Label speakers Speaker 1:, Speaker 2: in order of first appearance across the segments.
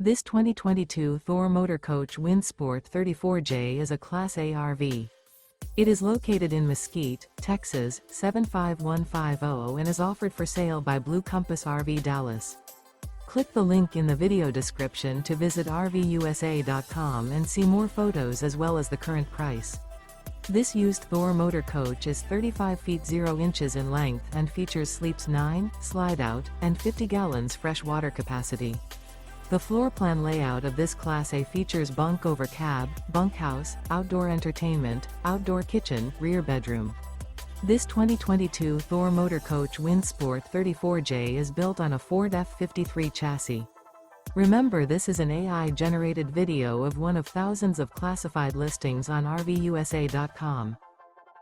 Speaker 1: This 2022 Thor Motor Coach Windsport 34J is a Class A RV. It is located in Mesquite, Texas, 75150 and is offered for sale by Blue Compass RV Dallas. Click the link in the video description to visit RVUSA.com and see more photos as well as the current price. This used Thor Motor Coach is 35 feet 0 inches in length and features sleeps 9, Slideout, and 50 gallons fresh water capacity. The floor plan layout of this Class A features Bunk Over Cab, Bunkhouse, outdoor entertainment, outdoor kitchen, rear bedroom. This 2022 Thor Motor Coach Windsport 34J is built on a Ford F-53 chassis. Remember, this is an AI-generated video of one of thousands of classified listings on RVUSA.com.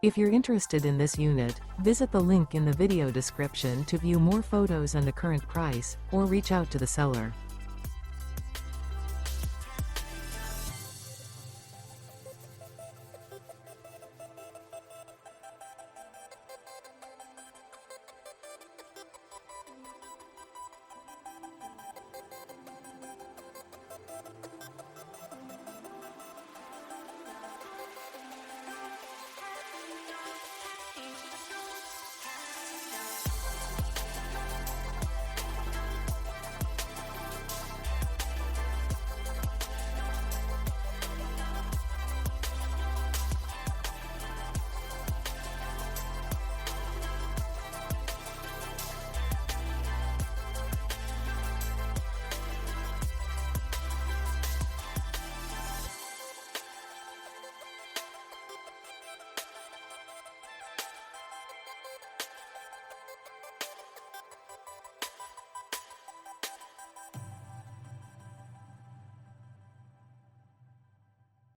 Speaker 1: If you're interested in this unit, visit the link in the video description to view more photos and the current price, or reach out to the seller.